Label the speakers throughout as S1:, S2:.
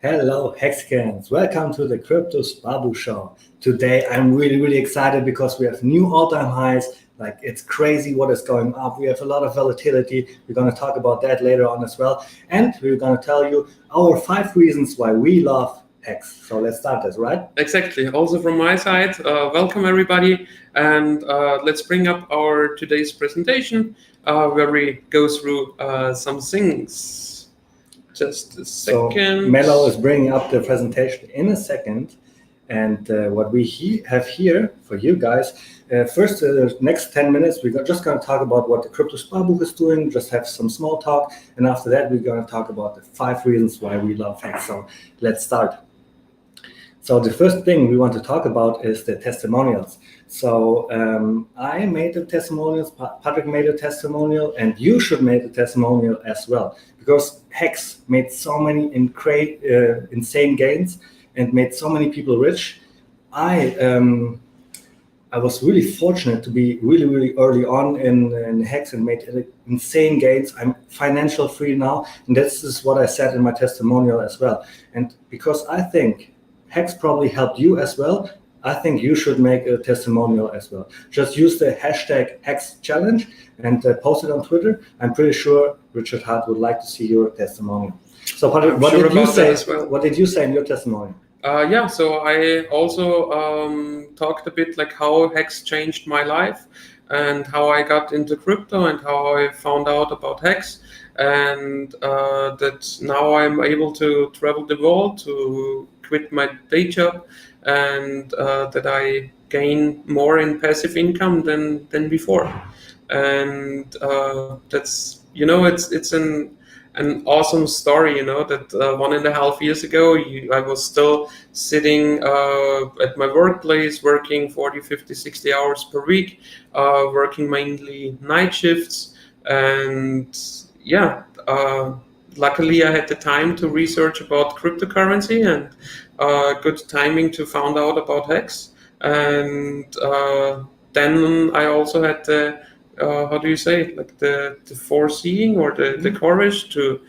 S1: Hello, Hexicans. Welcome to the Crypto Babu Show. Today, I'm really excited because we have new all-time highs. Like, it's crazy what is going up. We have a lot of volatility. We're going to talk about that later on as well. And we're going to tell you our 5 reasons why we love Hex. So let's start this, right?
S2: Exactly. Also from my side, welcome everybody. And let's bring up our today's presentation where we go through some things. Just a second.
S1: So Mello is bringing up the presentation in a second. And what we have here for you guys, first, the next 10 minutes, we're just going to talk about what the Crypto Sparbook is doing, just have some small talk. And after that, we're going to talk about the 5 reasons why we love Hex. So let's start. So the first thing we want to talk about is the testimonials. So I made a testimonial, Patrick made a testimonial, and you should make a testimonial as well. Because Hex made so many insane gains and made so many people rich. I was really fortunate to be really early on in Hex and made insane gains. I'm financial free now, and this is what I said in my testimonial as well. And because I think Hex probably helped you as well, I think you should make a testimonial as well. Just use the hashtag Hex Challenge and post it on Twitter. I'm pretty sure Richard Hart would like to see your testimonial. So Patrick, what did you say in your testimonial?
S2: Yeah, so I also talked a bit like how Hex changed my life and how I got into crypto and how I found out about Hex, and that now I'm able to travel the world, to quit my day job, and that I gain more in passive income than before. And that's, it's an awesome story, that 1.5 years ago, I was still sitting at my workplace, working 40, 50, 60 hours per week, working mainly night shifts. And yeah, luckily I had the time to research about cryptocurrency and good timing to find out about Hex. And then I also had the how do you say, like the foreseeing or the courage to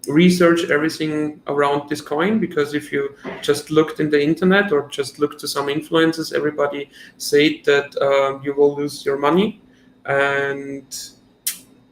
S2: research everything around this coin, because if you just looked in the internet or just looked to some influencers, everybody said that you will lose your money, and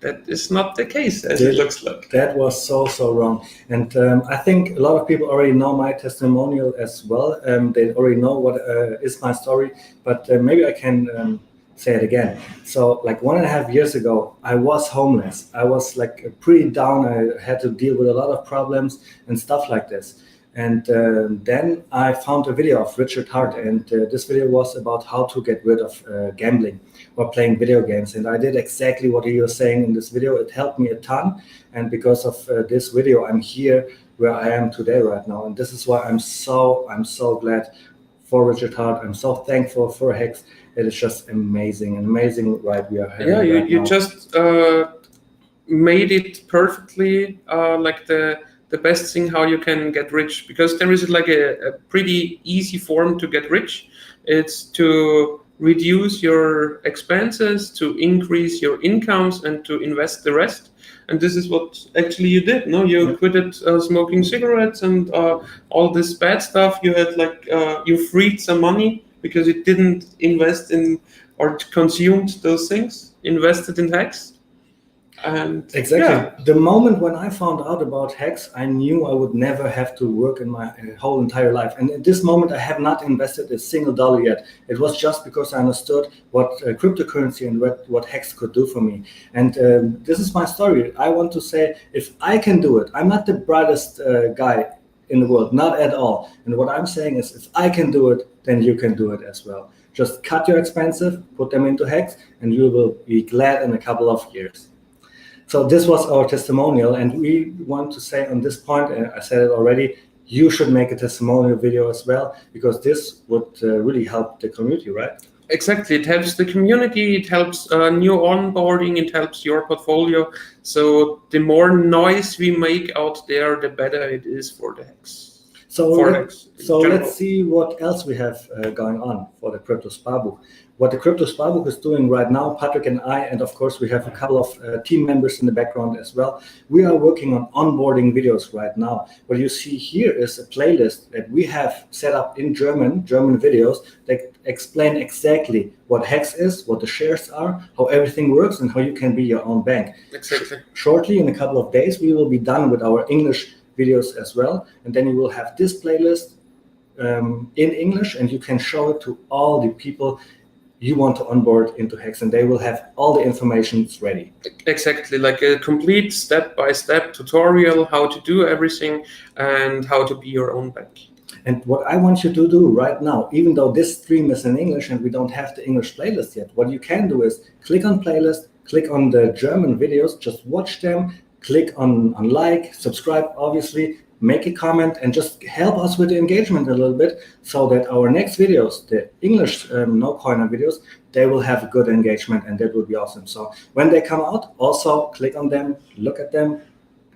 S2: that is not the case as it looks like.
S1: That was so wrong. And I think a lot of people already know my testimonial as well. They already know what is my story, but maybe I can say it again. So like 1.5 years ago, I was homeless. I was like pretty down. I had to deal with a lot of problems and stuff like this. And then I found a video of Richard Hart, and this video was about how to get rid of gambling or playing video games. And I did exactly what he was saying in this video. It helped me a ton, and because of this video, I'm here where I am today right now. And this is why I'm so glad for Richard Hart. I'm so thankful for Hex. It is just amazing ride we are having.
S2: Yeah,
S1: you
S2: now. Just made it perfectly, like the best thing how you can get rich, because there is like a pretty easy form to get rich. It's to reduce your expenses, to increase your incomes, and to invest the rest. And this is what actually you did. No, you quitted smoking cigarettes and all this bad stuff. You had you freed some money because you didn't invest in or consumed those things, invested in Hex. And
S1: exactly. Yeah. The moment when I found out about Hex, I knew I would never have to work in my whole entire life. And at this moment, I have not invested a single dollar yet. It was just because I understood what cryptocurrency and what Hex could do for me. And this is my story. I want to say, if I can do it, I'm not the brightest guy in the world, not at all. And what I'm saying is, if I can do it, then you can do it as well. Just cut your expenses, put them into Hex, and you will be glad in a couple of years. So this was our testimonial, and we want to say on this point, I said it already, you should make a testimonial video as well, because this would really help the community, right?
S2: Exactly, it helps the community, it helps new onboarding, it helps your portfolio. So the more noise we make out there, the better it is for the Hex.
S1: So,
S2: for Hex in
S1: so
S2: general.
S1: let's see what else we have going on for the Crypto Sparbook. What the Crypto Sparbook is doing right now, Patrick and I, and of course we have a couple of team members in the background as well. We are working on onboarding videos right now. What you see here is a playlist that we have set up in German videos that explain exactly what Hex is, what the shares are, how everything works, and how you can be your own bank.
S2: Exactly.
S1: Shortly, in a couple of days, we will be done with our English videos as well, and then you will have this playlist in English, and you can show it to all the people you want to onboard into Hex, and they will have all the information ready.
S2: Exactly, like a complete step-by-step tutorial, how to do everything and how to be your own bank.
S1: And what I want you to do right now, even though this stream is in English and we don't have the English playlist yet, what you can do is click on playlist, click on the German videos, just watch them, click on like, subscribe, obviously, make a comment, and just help us with the engagement a little bit so that our next videos, the English no-coiner videos, they will have a good engagement, and that will be awesome. So when they come out, also click on them, look at them,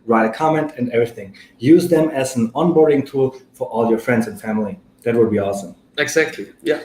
S1: write a comment and everything. Use them as an onboarding tool for all your friends and family. That would be awesome.
S2: Exactly, yeah.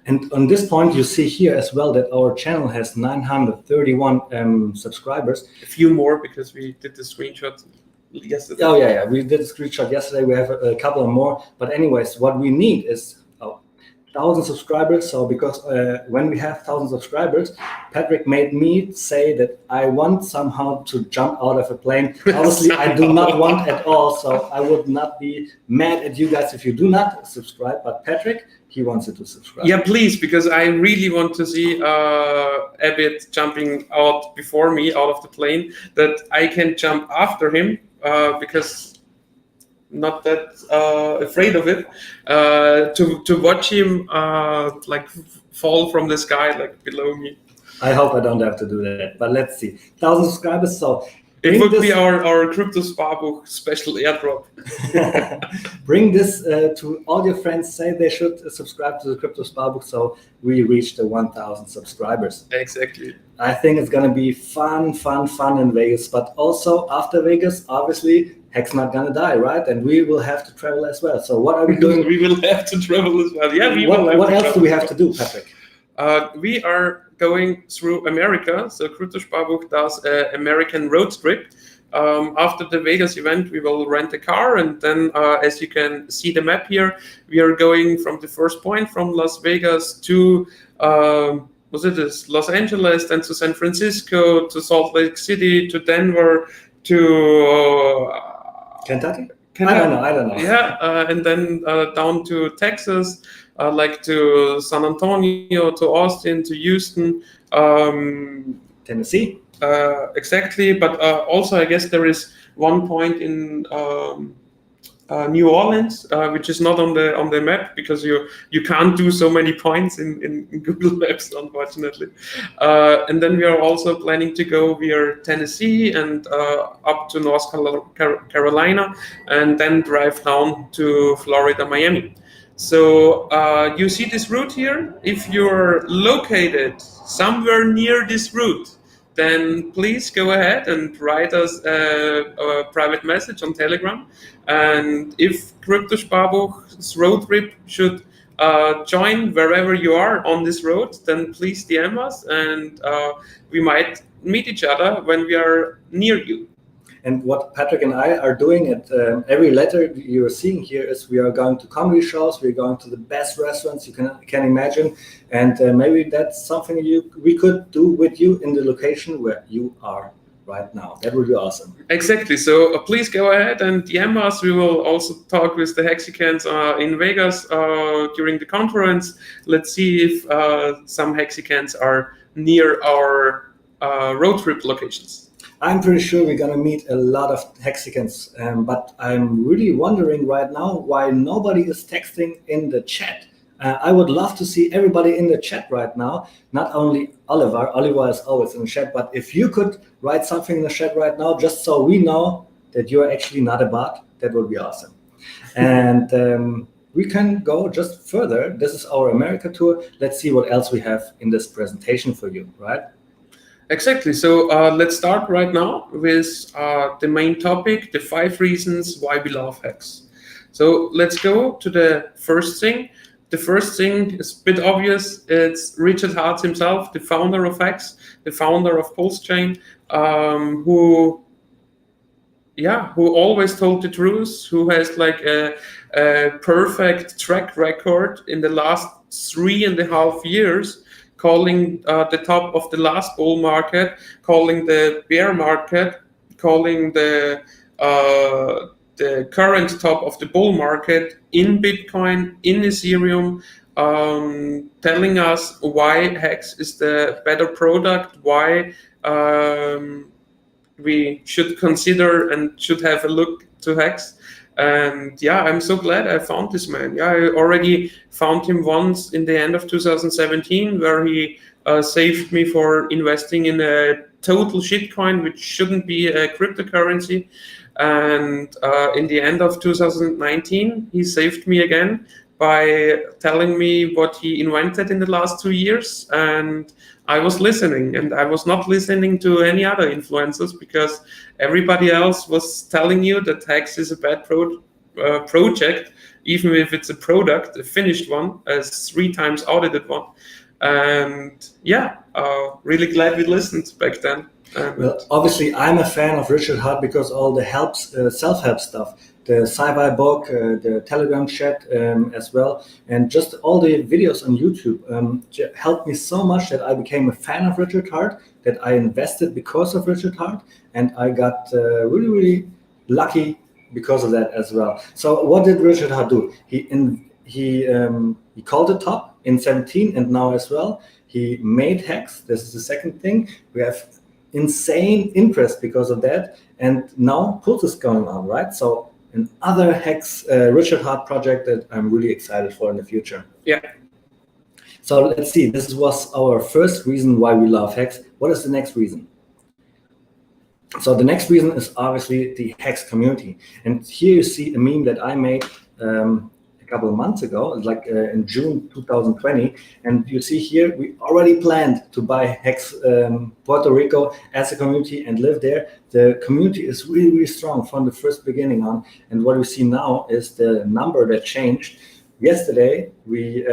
S1: And on this point, you see here as well that our channel has 931 subscribers.
S2: A few more because we did the screenshot yesterday.
S1: Oh yeah, we did a screenshot yesterday. We have a couple of more. But anyways, what we need is 1,000 subscribers. So because when we have 1,000 subscribers, Patrick made me say that I want somehow to jump out of a plane. Obviously, I do not want at all. So I would not be mad at you guys if you do not subscribe. But Patrick, he wants you to subscribe.
S2: Yeah, please, because I really want to see Abid jumping out before me out of the plane, that I can jump after him because not that afraid of it, to watch him like fall from the sky like below me.
S1: I hope I don't have to do that, but let's see. 1,000 subscribers, so
S2: it would be our Crypto Sparbook special airdrop.
S1: Bring this to all your friends. Say they should subscribe to the Crypto Sparbook so we reach the 1,000 subscribers.
S2: Exactly.
S1: I think it's gonna be fun in Vegas, but also after Vegas, obviously, Hex not gonna die, right? And we will have to travel as well. So what are we doing?
S2: We will have to travel as well. Yeah.
S1: What else do we have to do, Patrick?
S2: We are going through America. So Crypto Sparbook does an American road trip. After the Vegas event, we will rent a car, and then, as you can see the map here, we are going from the first point from Las Vegas to Los Angeles, then to San Francisco, to Salt Lake City, to Denver, to
S1: Kentucky? I don't know.
S2: Yeah, and then down to Texas, like to San Antonio, to Austin, to Houston,
S1: Tennessee.
S2: Exactly, but also I guess there is one point in New Orleans, which is not on the map because you can't do so many points in Google Maps, unfortunately. And then we are also planning to go via Tennessee and up to North Carolina, and then drive down to Florida, Miami. So you see this route here. If you're located somewhere near this route, then please go ahead and write us a private message on Telegram. And if Crypto Sparbook's road trip should join wherever you are on this road, then please DM us, and we might meet each other when we are near you.
S1: And what Patrick and I are doing at every letter you're seeing here is we are going to comedy shows, we're going to the best restaurants you can imagine, and maybe that's something we could do with you in the location where you are right now. That would be awesome.
S2: Exactly. So please go ahead and DM us. We will also talk with the Hexicans in Vegas during the conference. Let's see if some Hexicans are near our road trip locations.
S1: I'm pretty sure we're going to meet a lot of Hexicans, but I'm really wondering right now why nobody is texting in the chat. I would love to see everybody in the chat right now, not only Oliver. Oliver is always in the chat, but if you could write something in the chat right now, just so we know that you're actually not a bot, that would be awesome. And we can go just further. This is our America tour. Let's see what else we have in this presentation for you, right?
S2: Exactly. So let's start right now with the main topic, the 5 reasons why we love Hex. So let's go to the first thing. The first thing is a bit obvious. It's Richard Hart himself, the founder of HEX, the founder of Pulse Chain, who always told the truth, who has like a perfect track record in the last 3.5 years, calling the top of the last bull market, calling the bear market, calling the current top of the bull market in Bitcoin, in Ethereum, telling us why HEX is the better product, why we should consider and should have a look to HEX. And yeah, I'm so glad I found this man. Yeah, I already found him once in the end of 2017, where he saved me for investing in a total shitcoin, which shouldn't be a cryptocurrency. And in the end of 2019, he saved me again by telling me what he invented in the last 2 years. And I was listening, and I was not listening to any other influencers, because everybody else was telling you that HEX is a bad project, even if it's a product, a finished one, a 3 times audited one. And yeah, really glad we listened back then.
S1: Well, obviously, I'm a fan of Richard Hart because all the self-help stuff, the sci-fi book, the Telegram chat as well, and just all the videos on YouTube helped me so much that I became a fan of Richard Hart, that I invested because of Richard Hart, and I got really, really lucky because of that as well. So what did Richard Hart do? He called the top in 17 and now as well. He made HEX. This is the second thing. We have insane interest because of that, and now Pulse is going on, right? So another HEX Richard Hart project that I'm really excited for in the future.
S2: Yeah.
S1: So let's see, this was our first reason why we love HEX. What is the next reason? So the next reason is obviously the HEX community. And here you see a meme that I made a couple of months ago, like in June 2020, and you see here we already planned to buy HEX Puerto Rico as a community and live there. The community is really, really strong from the first beginning on, and what we see now is the number that changed. Yesterday we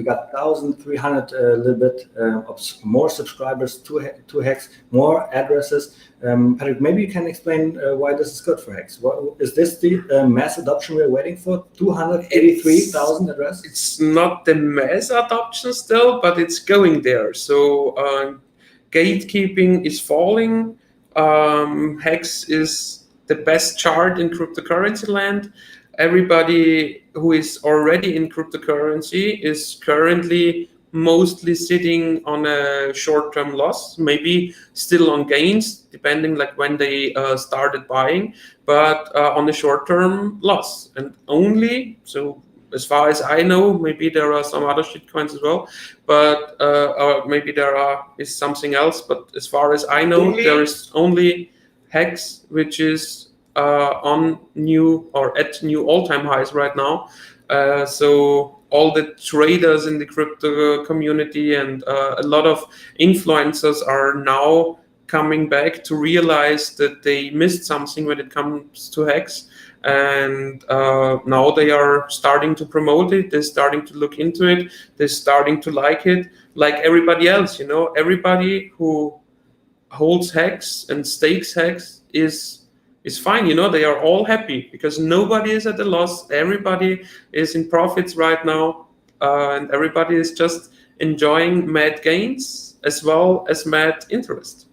S1: got 1,300 a little bit of more subscribers to HEX, more addresses. Patrick, maybe you can explain why this is good for HEX. Is this the mass adoption we're waiting for? 283,000 addresses?
S2: It's not the mass adoption still, but it's going there. So gatekeeping is falling. HEX is the best chart in cryptocurrency land. Everybody who is already in cryptocurrency is currently mostly sitting on a short-term loss, maybe still on gains, depending like when they started buying, but on a short-term loss. And only, so as far as I know, maybe there are some other shitcoins as well, but or maybe is something else. But as far as I know, there is only HEX, which is on new or at new all-time highs right now. So all the traders in the crypto community and a lot of influencers are now coming back to realize that they missed something when it comes to HEX. And now they are starting to promote it. They're starting to look into it. They're starting to like it, like everybody else. You know, everybody who holds HEX and stakes HEX is fine. You know, they are all happy because nobody is at a loss. Everybody is in profits right now, and everybody is just enjoying mad gains as well as mad interest.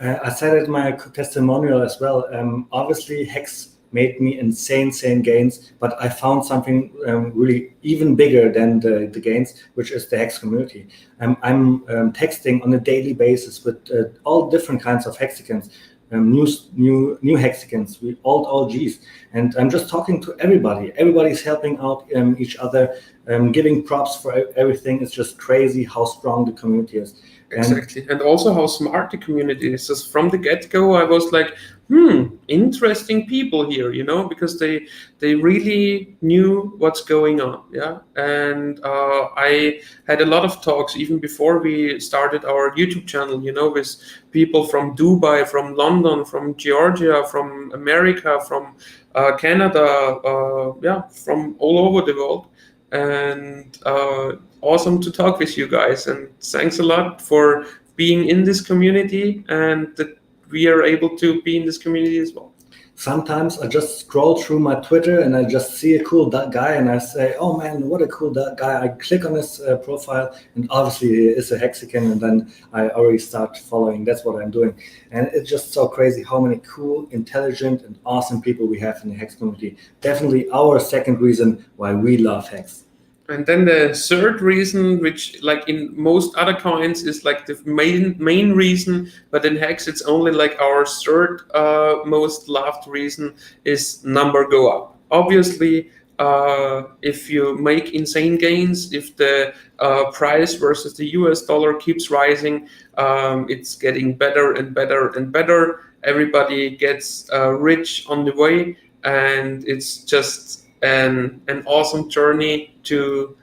S1: I said it in my testimonial as well. Obviously, HEX made me insane gains, but I found something really even bigger than the gains, which is the HEX community. I'm texting on a daily basis with all different kinds of Hexicans. New Hexicans, old OGs, and I'm just talking to everybody. Everybody's helping out each other, giving props for everything. It's just crazy how strong the community is.
S2: Exactly, and also how smart the community is. Just from the get-go, I was like, interesting people here, you know, because they really knew what's going on, yeah. And I had a lot of talks even before we started our YouTube channel, you know, with people from Dubai, from London, from Georgia, from America, from Canada, from all over the world. And awesome to talk with you guys. And thanks a lot for being in this community, and that we are able to be in this community as well.
S1: Sometimes I just scroll through my Twitter and I just see a cool guy and I say, oh man, what a cool guy. I click on his profile and obviously he is a Hexican, and then I already start following. That's what I'm doing. And it's just so crazy how many cool, intelligent and awesome people we have in the Hex community. Definitely our second reason why we love Hex.
S2: And then the third reason, which like in most other coins is like the main reason, but in Hex it's only like our third most loved reason, is number go up. Obviously, if you make insane gains, if the price versus the US dollar keeps rising, it's getting better and better and better. Everybody gets rich on the way, and it's just an awesome journey to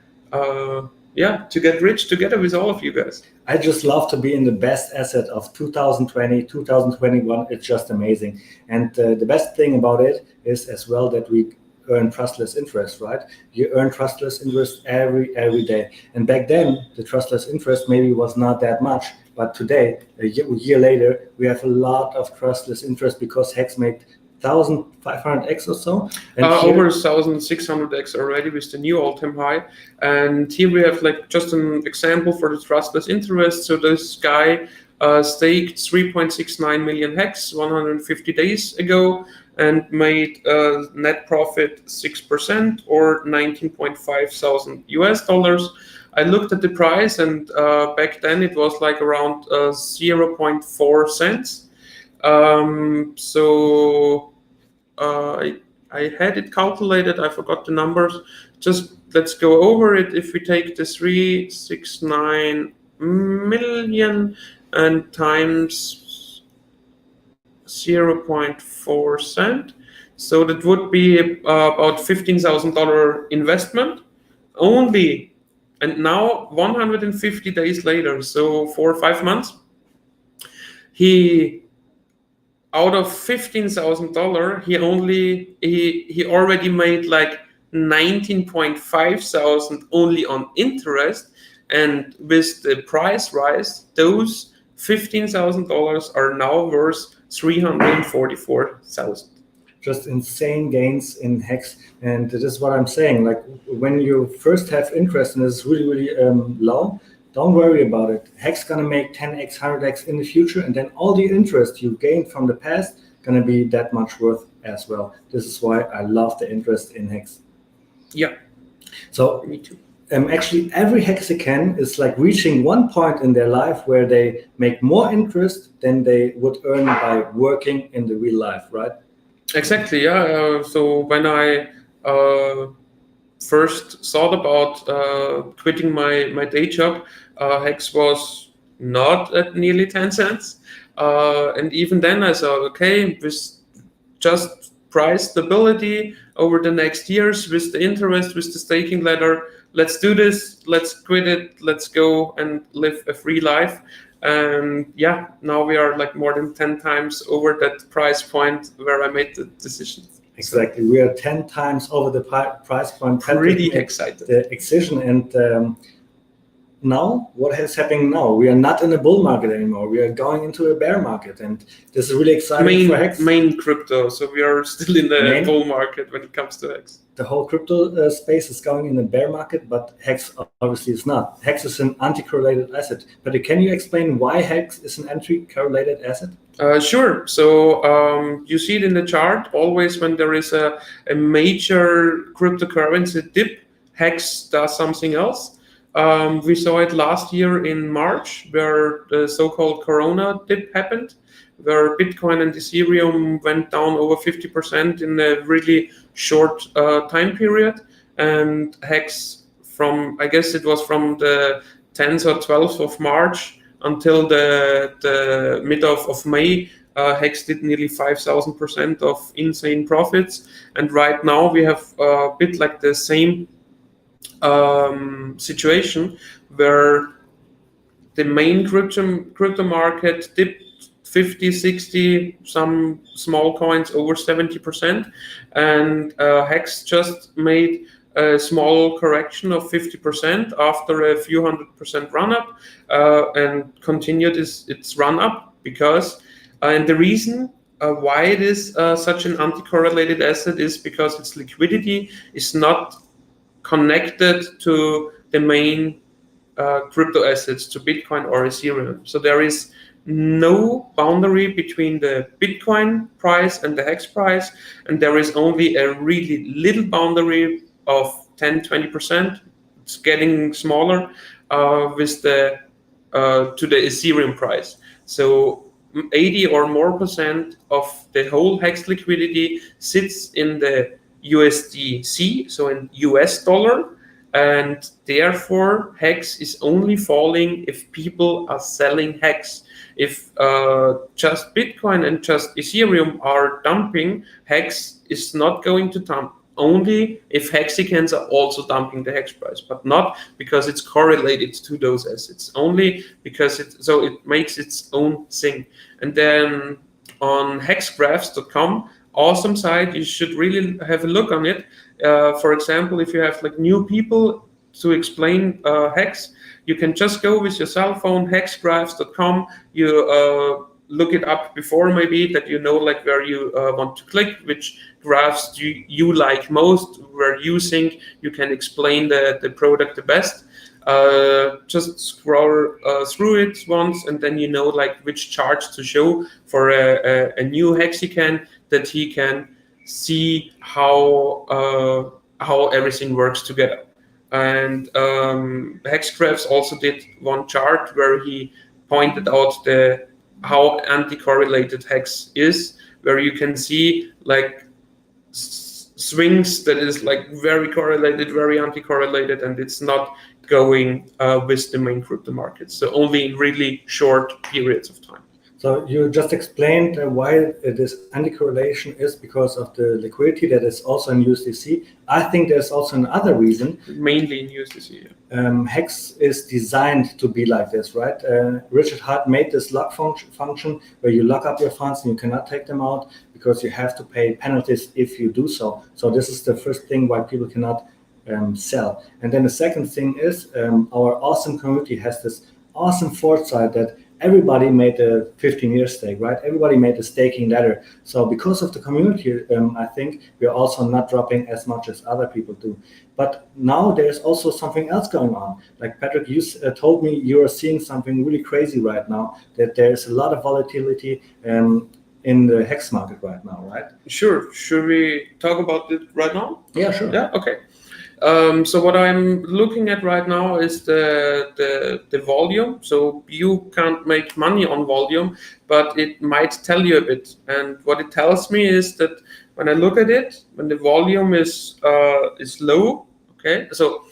S2: get rich together with all of you guys.
S1: I just love to be in the best asset of 2020, 2021. It's just amazing. And the best thing about it is as well that we earn trustless interest, right? You earn trustless interest every day. And back then, the trustless interest maybe was not that much. But today, a year later, we have a lot of trustless interest because Hex made 1,500x or so. And
S2: over 1,600x already with the new all-time high. And here we have like just an example for the trustless interest. So this guy staked 3.69 million hex 150 days ago and made net profit 6% or 19.5 thousand US dollars. I looked at the price, and back then it was like around 0.4 cents. I had it calculated. I forgot the numbers. Just let's go over it. If we take the 369 million and times 0.4 cent, so that would be about $15,000 investment only. And now 150 days later, so 4 or 5 months, out of $15,000, he already made like 19.5 thousand only on interest, and with the price rise, those $15,000 are now worth 344,000.
S1: Just insane gains in Hex, and this is what I'm saying. Like when you first have interest and it's really low, don't worry about it. Hex gonna make 10x, 100x in the future, and then all the interest you gained from the past gonna be that much worth as well. This is why I love the interest in Hex.
S2: Yeah.
S1: So
S2: me too.
S1: Actually, every Hexican is like reaching one point in their life where they make more interest than they would earn by working in the real life, right?
S2: Exactly. Yeah. So when I first thought about quitting my day job, Hex was not at nearly 10 cents. And even then I thought, okay, with just price stability over the next years, with the interest, with the staking ladder, let's do this, let's quit it, let's go and live a free life. And yeah, now we are like more than 10 times over that price point where I made the decision.
S1: Exactly, we are 10 times over the price point.
S2: Pretty excited.
S1: The decision, and now what is happening now? We are not in a bull market anymore. We are going into a bear market, and this is really exciting for Hex.
S2: Main crypto, so we are still in the bull market when it comes to Hex.
S1: The whole crypto space is going in the bear market, but Hex obviously is not. Hex is an anti-correlated asset. But can you explain why Hex is an anti-correlated asset?
S2: Sure. So you see it in the chart. Always when there is a major cryptocurrency dip, Hex does something else. We saw it last year in March, where the so-called Corona dip happened, where Bitcoin and Ethereum went down over 50% in a really short time period. And Hex, I guess it was from the 10th or 12th of March until the mid of May, Hex did nearly 5,000% of insane profits. And right now we have a bit like the same situation where the main crypto market dipped 50, 60, some small coins over 70%. And Hex just made a small correction of 50% after a few 100% run up, and continued its run up because, and the reason why it is such an anti-correlated asset is because its liquidity is not connected to the main crypto assets, to Bitcoin or Ethereum. So there is no boundary between the Bitcoin price and the Hex price, and there is only a really little boundary of 10-20%. It's getting smaller with the to the Ethereum price. So 80 or more percent of the whole Hex liquidity sits in the USDC, so in US dollar, and therefore Hex is only falling if people are selling Hex. If just Bitcoin and just Ethereum are dumping, Hex is not going to dump. Only if Hexicans are also dumping the Hex price, but not because it's correlated to those assets. Only because it makes its own thing. And then on hexgraphs.com, awesome site, you should really have a look on it. For example, if you have like new people to explain Hex, you can just go with your cell phone, hexgraphs.com. You look it up before, maybe, that you know like where you want to click, which graphs you like most, where you think you can explain the product the best. Just scroll through it once, and then you know like which charts to show for a new Hexican, that he can see how everything works together. And Hexgraphs also did one chart where he pointed out how anti-correlated Hex is, where you can see like swings that is like very correlated, very anti-correlated, and it's not going with the main crypto markets. So only in really short periods of time.
S1: So you just explained why this anti-correlation is because of the liquidity that is also in USDC. I think there's also another reason.
S2: Mainly in USDC.
S1: Yeah. Hex is designed to be like this, right? Richard Hart made this lock function where you lock up your funds and you cannot take them out because you have to pay penalties if you do so. So this is the first thing why people cannot sell. And then the second thing is our awesome community has this awesome foresight that everybody made a 15-year stake, right? Everybody made a staking ladder. So because of the community, I think we're also not dropping as much as other people do. But now there's also something else going on. Like Patrick, you told me you are seeing something really crazy right now, that there's a lot of volatility in the Hex market right now, right?
S2: Sure. Should we talk about it right now?
S1: Yeah, sure.
S2: Yeah, okay. So what I'm looking at right now is the volume. So you can't make money on volume, but it might tell you a bit. And what it tells me is that when I look at it, when the volume is low, okay. So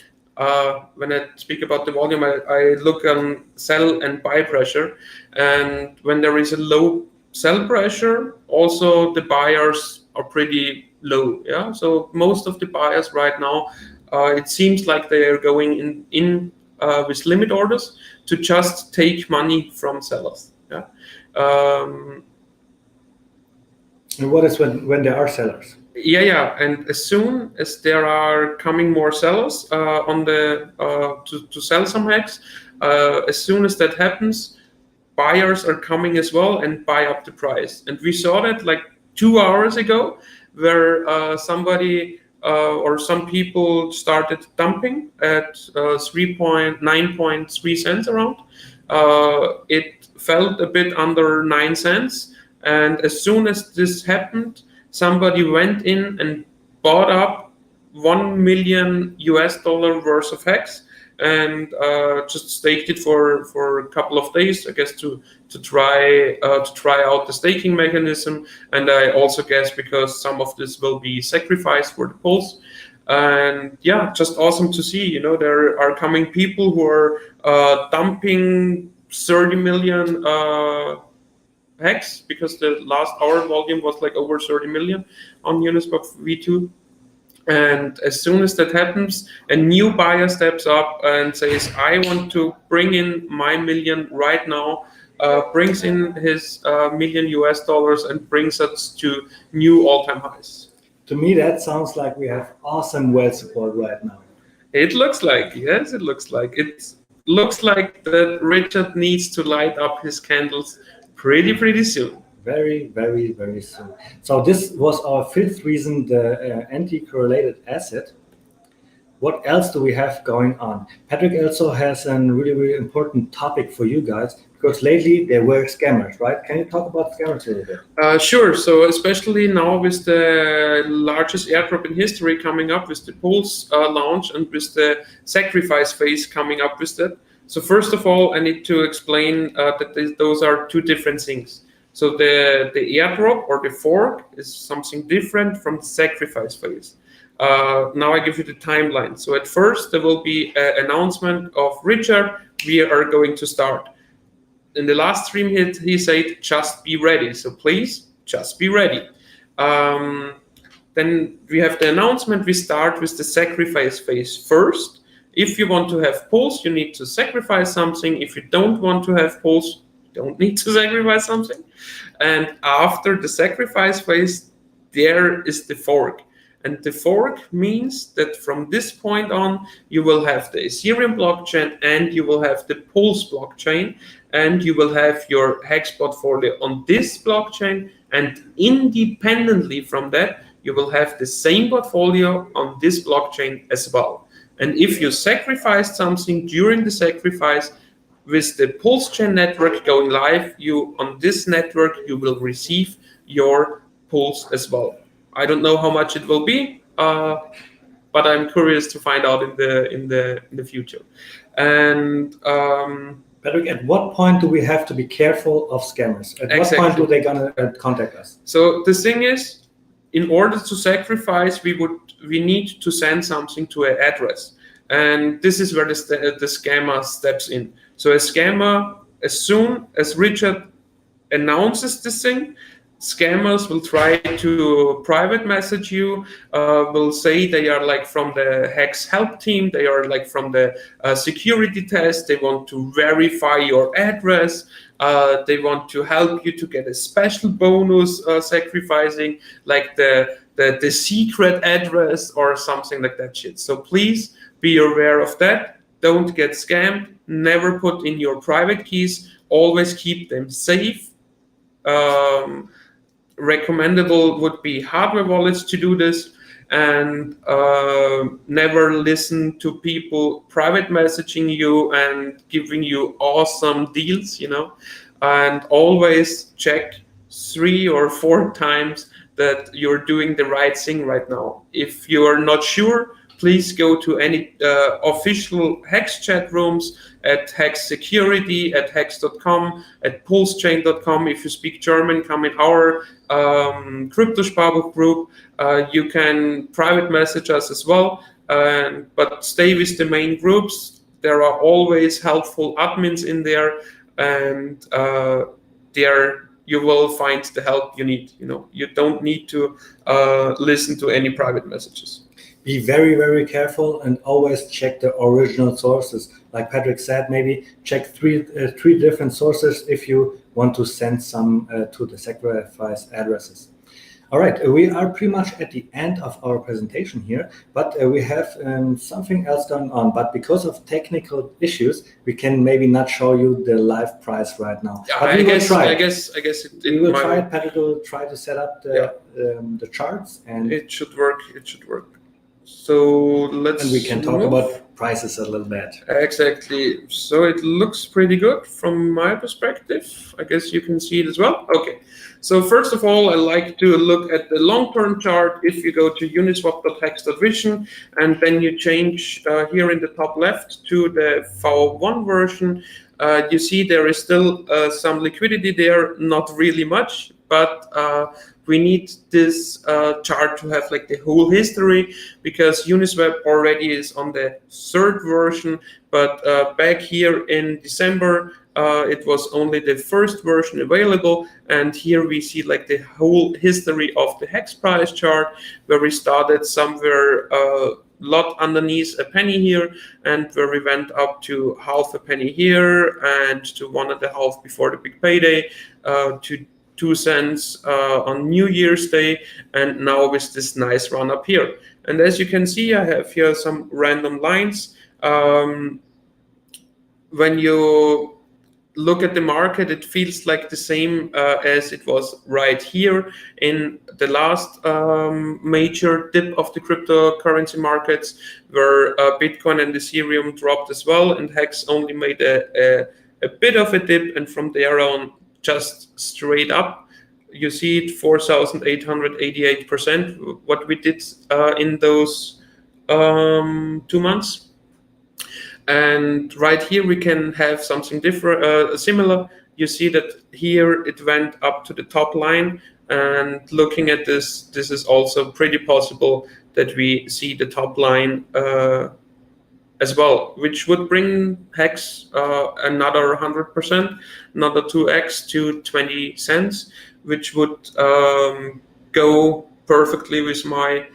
S2: when I speak about the volume, I look on sell and buy pressure, and when there is a low sell pressure, also the buyers are pretty low. Yeah. So most of the buyers right now, it seems like they are going in with limit orders to just take money from sellers. Yeah.
S1: And what is when there are sellers?
S2: Yeah. And as soon as there are coming more sellers on the to sell some Hex, as soon as that happens, buyers are coming as well and buy up the price. And we saw that like 2 hours ago, where somebody or some people started dumping at 9.3 cents around. It fell a bit under 9 cents. And as soon as this happened, somebody went in and bought up $1 million worth of Hex, and just staked it for a couple of days, I guess, to try out the staking mechanism. And I also guess because some of this will be sacrificed for the polls. And yeah, just awesome to see. You know, there are coming people who are dumping 30 million Hex, because the last hour volume was like over 30 million on Uniswap V2. And as soon as that happens, a new buyer steps up and says, I want to bring in my million right now. brings in his million US dollars and brings us to new all-time highs.
S1: To me, that sounds like we have awesome whale support right now.
S2: It looks like, yes, it looks like. It looks like that Richard needs to light up his candles pretty soon.
S1: Very, very, very soon. So this was our fifth reason, the anti-correlated asset. What else do we have going on? Patrick also has a really important topic for you guys, because lately there were scammers, right? Can you talk about scammers a little bit?
S2: Sure. So especially now with the largest airdrop in history coming up, with the Pulse launch and with the sacrifice phase coming up with that. So first of all, I need to explain that those are two different things. So the airdrop or the fork is something different from the sacrifice phase. Now I give you the timeline. So at first there will be an announcement of Richard, we are going to start. In the last stream he said, just be ready. So please, just be ready. Then we have the announcement, we start with the sacrifice phase first. If you want to have Pulse, you need to sacrifice something. If you don't want to have Pulse, you don't need to sacrifice something. And after the sacrifice phase, there is the fork. And the fork means that from this point on, you will have the Ethereum blockchain and you will have the Pulse blockchain, and you will have your Hex portfolio on this blockchain. And independently from that, you will have the same portfolio on this blockchain as well. And if you sacrifice something during the sacrifice, with the Pulse chain network going live, you on this network, you will receive your Pulse as well. I don't know how much it will be, but I'm curious to find out in the future. And
S1: Patrick, at what point do we have to be careful of scammers? At what point do they gonna contact us?
S2: So the thing is, in order to sacrifice, we need to send something to an address, and this is where the scammer steps in. So a scammer, as soon as Richard announces this thing, scammers will try to private message you, will say they are like from the Hex help team, they are like from the security test, they want to verify your address, they want to help you to get a special bonus sacrificing, like the secret address or something like that shit. So please be aware of that. Don't get scammed. Never put in your private keys. Always keep them safe. Recommendable would be hardware wallets to do this, and never listen to people private messaging you and giving you awesome deals, you know, and always check 3 or 4 times that you're doing the right thing right now. If you are not sure, please go to any official Hex chat rooms at Hex Security, at hex.com, at pulsechain.com. If you speak German, come in our Crypto Sparbuch group. You can private message us as well, but stay with the main groups. There are always helpful admins in there, and there you will find the help you need. You know, you don't need to listen to any private messages.
S1: Be very, very careful and always check the original sources. Like Patrick said, maybe check three different sources if you want to send some to the sacrifice addresses. All right, we are pretty much at the end of our presentation here, but we have something else going on. But because of technical issues, we can maybe not show you the live price right now.
S2: Yeah,
S1: but
S2: I guess
S1: we will try it. Patrick will try to set up the charts, and
S2: it should work. It should work. So let's.
S1: And we can talk about prices a little bit.
S2: Exactly. So it looks pretty good from my perspective. I guess you can see it as well. Okay. So first of all, I like to look at the long-term chart. If you go to uniswap.hex.vision and then you change here in the top left to the V1 version, you see there is still some liquidity there, not really much, but we need this chart to have like the whole history, because Uniswap already is on the 3rd version, but back here in December, it was only the 1st version available. And here we see like the whole history of the Hex price chart, where we started somewhere lot underneath a penny here, and where we went up to half a penny here and to 1.5 before the big payday, to 2 cents on New Year's Day, and now with this nice run up here. And as you can see, I have here some random lines. When you look at the market, it feels like the same as it was right here in the last major dip of the cryptocurrency markets, where Bitcoin and Ethereum dropped as well, and HEX only made a bit of a dip, and from there on just straight up. You see it 4,888%, what we did in those 2 months. And right here we can have something different, similar. You see that here it went up to the top line, and looking at this is also pretty possible that we see the top line as well, which would bring HEX another 100%, another 2x to 20 cents, which would go perfectly with my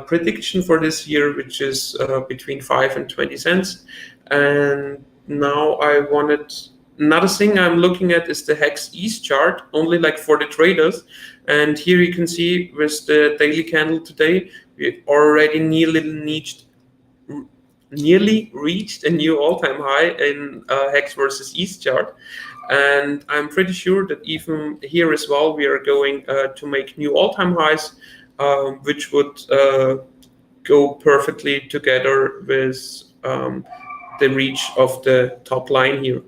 S2: prediction for this year, which is between 5 and 20 cents. And now I wanted, another thing I'm looking at is the HEX East chart, only like for the traders. And here you can see with the daily candle today, we already nearly reached a new all-time high in HEX versus East chart. And I'm pretty sure that even here as well, we are going to make new all-time highs, which would go perfectly together with the reach of the top line here.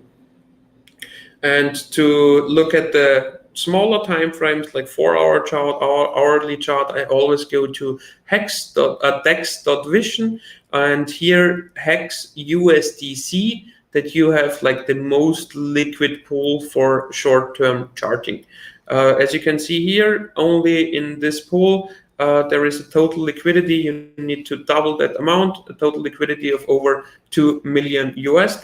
S2: And to look at the smaller time frames, like 4-hour chart, hourly chart, I always go to dex.vision, and here HEX USDC, that you have like the most liquid pool for short-term charting. As you can see here, only in this pool, there is a total liquidity. You need to double that amount, a total liquidity of over $2 million US.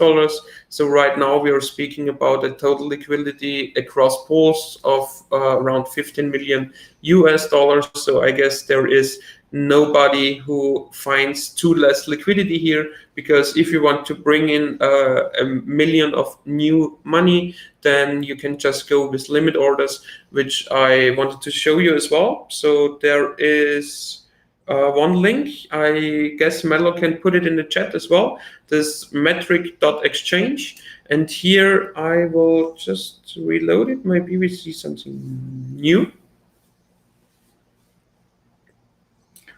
S2: So right now we are speaking about a total liquidity across pools of around 15 million US dollars. So I guess there is nobody who finds too less liquidity here, because if you want to bring in a million of new money, then you can just go with limit orders, which I wanted to show you as well. So there is one link. I guess Melo can put it in the chat as well. This metric.exchange. And here I will just reload it. Maybe we see something new.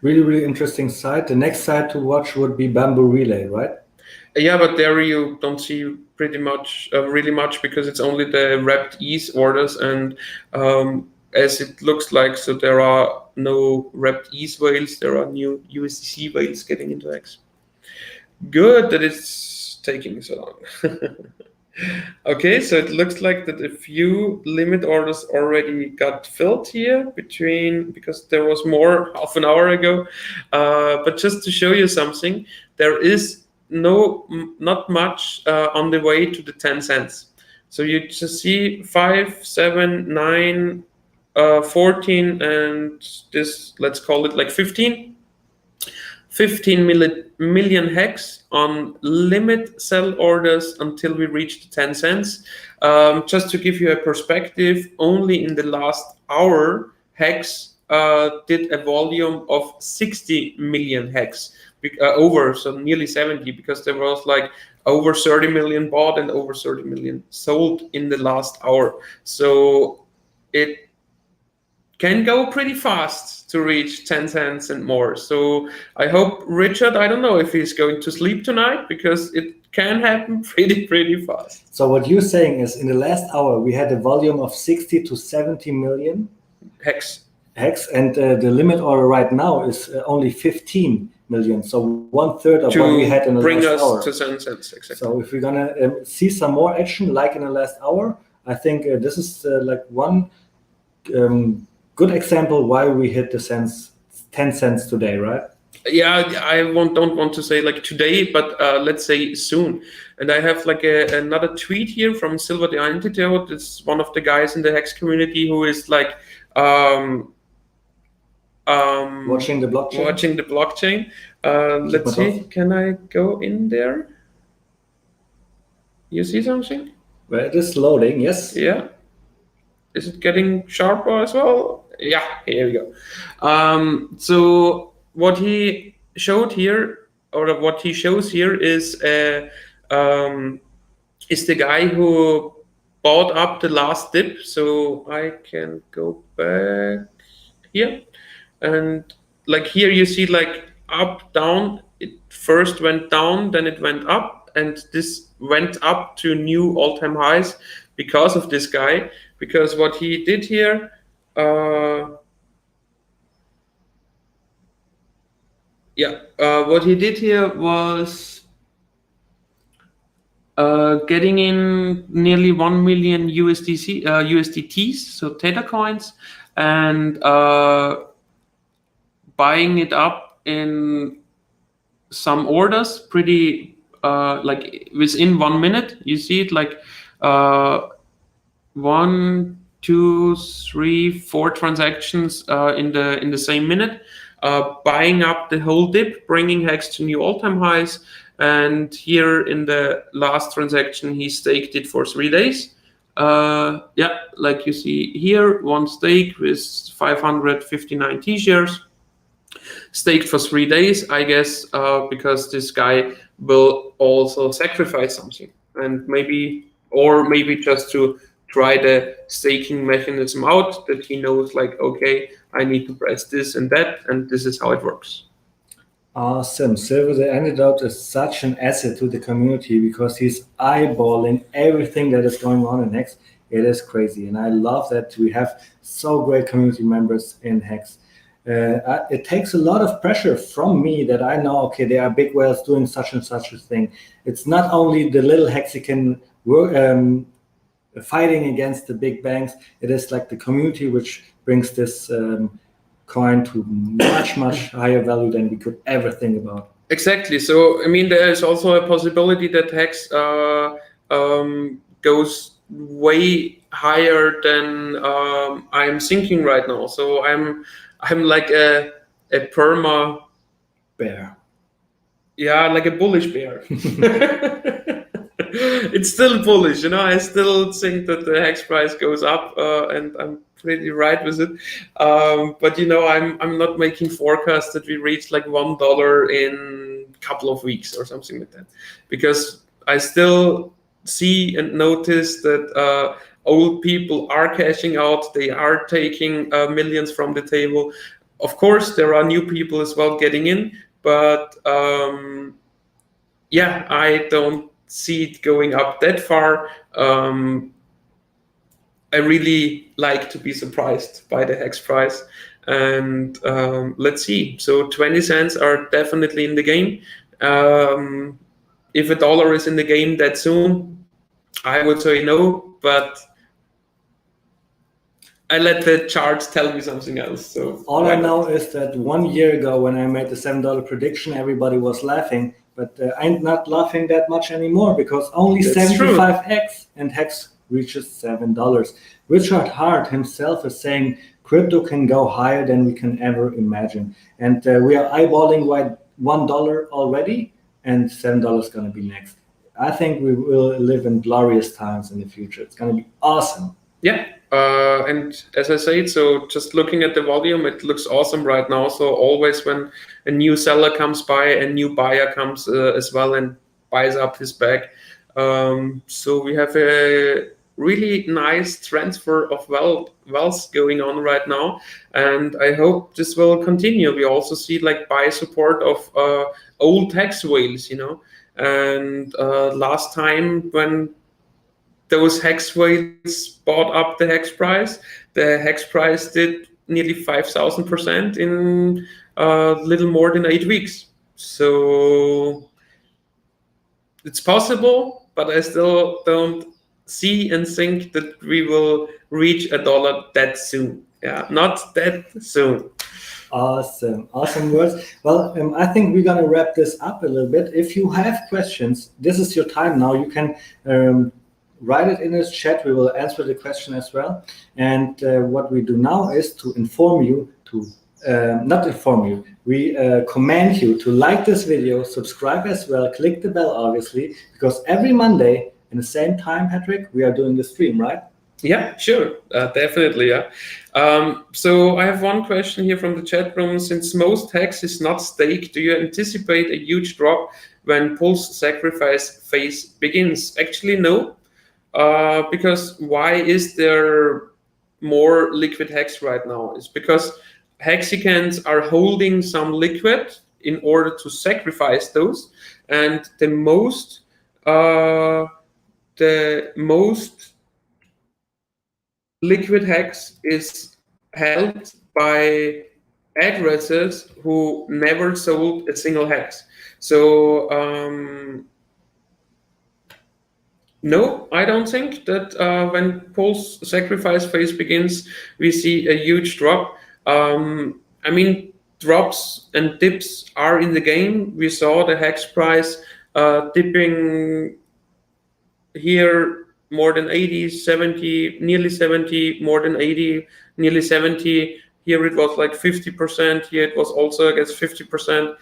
S1: Really interesting site. The next site to watch would be Bamboo Relay, right?
S2: Yeah, but there you don't see pretty much, really much, because it's only the wrapped ETH orders, and as it looks like, so there are no wrapped ETH whales, there are new USDC whales getting into HEX. Good that it's taking so long. Okay, so it looks like that a few limit orders already got filled here because there was more half an hour ago. But just to show you something, there is not much on the way to the 10 cents. So you just see 5, 7, 9, 14, and this, let's call it like 15 million HEX on limit sell orders until we reach the 10 cents. Just to give you a perspective, only in the last hour, HEX did a volume of 60 million HEX, so nearly 70, because there was like over 30 million bought and over 30 million sold in the last hour. So it can go pretty fast to reach 10 cents and more. So I hope Richard, I don't know if he's going to sleep tonight, because it can happen pretty fast.
S1: So what you're saying is, in the last hour, we had a volume of 60 to 70 million
S2: HEX,
S1: and the limit order right now is only 15 million. So 1/3 of what we had in the last hour.
S2: To 10 cents, exactly.
S1: So if we're gonna see some more action like in the last hour, I think this is like one good example why we hit the 10 cents today, right?
S2: Yeah, I don't want to say like today, but let's say soon. And I have like another tweet here from Silver the Antidote. It's one of the guys in the HEX community who is like
S1: watching the blockchain.
S2: Let's see. Can I go in there? You see something?
S1: Well, it is loading. Yes.
S2: Yeah. Is it getting sharper as well? Yeah, here we go. So what he showed here, or what he shows here, is the guy who bought up the last dip. So I can go back here, and like here you see like up, down. It first went down, then it went up, and this went up to new all-time highs because of this guy. Because what he did here, what he did here was getting in nearly 1 million USDTs, so Tether coins, and buying it up in some orders pretty like within 1 minute. You see it like 1, 2, 3, 4 transactions in the same minute, buying up the whole dip, bringing Hex to new all-time highs. And here in the last transaction, he staked it for 3 days. Like you see here, one stake with 559 T-shares, staked for 3 days, I guess, because this guy will also sacrifice something, and maybe just to try the staking mechanism out, that he knows like, okay, I need to press this and that, and this is how it works.
S1: Awesome. Silver the Antidote is such an asset to the community because he's eyeballing everything that is going on in Hex. It is crazy. And I love that we have so great community members in Hex. It takes a lot of pressure from me that I know, okay, there are big whales doing such and such a thing. It's not only the little Hexican fighting against the big banks. It is like the community which brings this coin to much higher value than we could ever think about.
S2: Exactly. So I mean, there is also a possibility that Hex goes way higher than I'm thinking right now. So I'm like a perma
S1: bear.
S2: Yeah, like a bullish bear. It's still bullish, you know. I still think that the Hex price goes up, and I'm pretty right with it. But you know, I'm not making forecasts that we reach like $1 in a couple of weeks or something like that, because I still see and notice that old people are cashing out. They are taking millions from the table. Of course, there are new people as well getting in, but I don't see it going up that far. I really like to be surprised by the Hex price, and let's see. So 20 cents are definitely in the game. If $1 is in the game that soon, I would say no, but I let the charts tell me something else. So
S1: all I know is that 1 year ago when I made the $7 prediction, everybody was laughing, but I'm not laughing that much anymore because only 75x and Hex reaches $7. Richard Hart himself is saying crypto can go higher than we can ever imagine. And we are eyeballing $1 already, and $7 is going to be next. I think we will live in glorious times in the future. It's going to be awesome.
S2: Yeah. And as I said, so just looking at the volume, it looks awesome right now. So always when a new seller comes by, a new buyer comes as well and buys up his bag. So we have a really nice transfer of wealth going on right now, and I hope this will continue. We also see like buy support of old Hex whales, you know, and last time when those Hex whales bought up the Hex price did nearly 5,000% in little more than 8 weeks. So it's possible, but I still don't see and think that we will reach $1 that soon. Yeah, not that soon.
S1: Awesome words. Well, I think we're gonna wrap this up a little bit. If you have questions, this is your time now. You can write it in this chat. We will answer the question as well. And what we do now is to inform you to not inform you, we command you to like this video, subscribe as well, click the bell obviously, because every Monday in the same time, Patrick, we are doing the stream, right?
S2: Yeah, sure, definitely, yeah. So I have one question here from the chat room. Since most HEX is not staked, do you anticipate a huge drop when Pulse sacrifice phase begins? Actually, no, because why is there more liquid HEX right now? It's because Hexicans are holding some liquid in order to sacrifice those, and the most liquid HEX is held by addresses who never sold a single HEX. So no, I don't think that when Pulse sacrifice phase begins, we see a huge drop. I mean, drops and dips are in the game. We saw the HEX price dipping here more than 80, 70, nearly 70, more than 80, nearly 70. Here it was like 50%. Here it was also, I guess, 50%.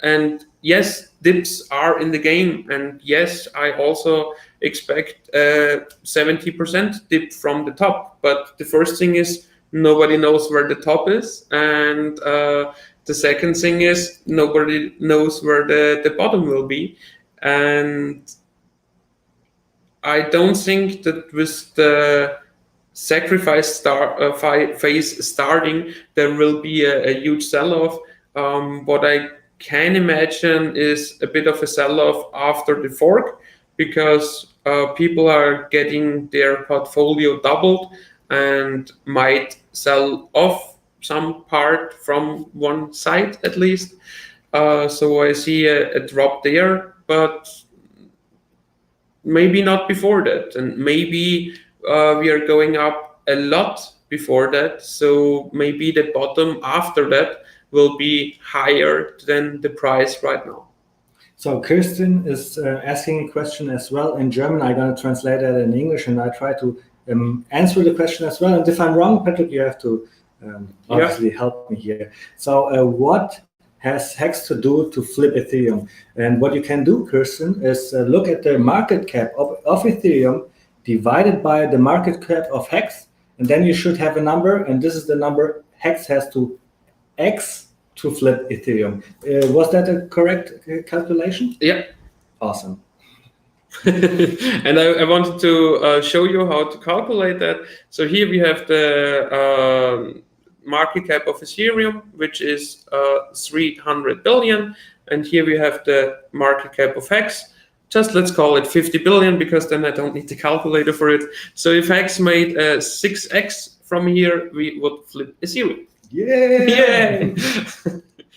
S2: And yes, dips are in the game. And yes, I also expect a 70% dip from the top. But the first thing is nobody knows where the top is. And the second thing is nobody knows where the bottom will be. And I don't think that with the sacrifice phase starting, there will be a huge sell-off. What I can imagine is a bit of a sell-off after the fork, because people are getting their portfolio doubled and might sell off some part from one side at least. So I see a drop there, but maybe not before that, and maybe we are going up a lot before that, so maybe the bottom after that will be higher than the price right now.
S1: So Kirsten is asking a question as well in German. I'm going to translate that in English, and I try to answer the question as well. And if I'm wrong, Patrick, you have to obviously help me here. So what has HEX to do to flip Ethereum? And what you can do, Kirsten, is look at the market cap of Ethereum divided by the market cap of HEX, and then you should have a number, and this is the number HEX has to X to flip Ethereum. Was that a correct calculation?
S2: Yeah.
S1: Awesome.
S2: And I wanted to show you how to calculate that. So here we have the market cap of Ethereum, which is 300 billion. And here we have the market cap of HEX. Just let's call it 50 billion, because then I don't need the calculator for it. So if HEX made 6x from here, we would flip Ethereum.
S1: Yeah!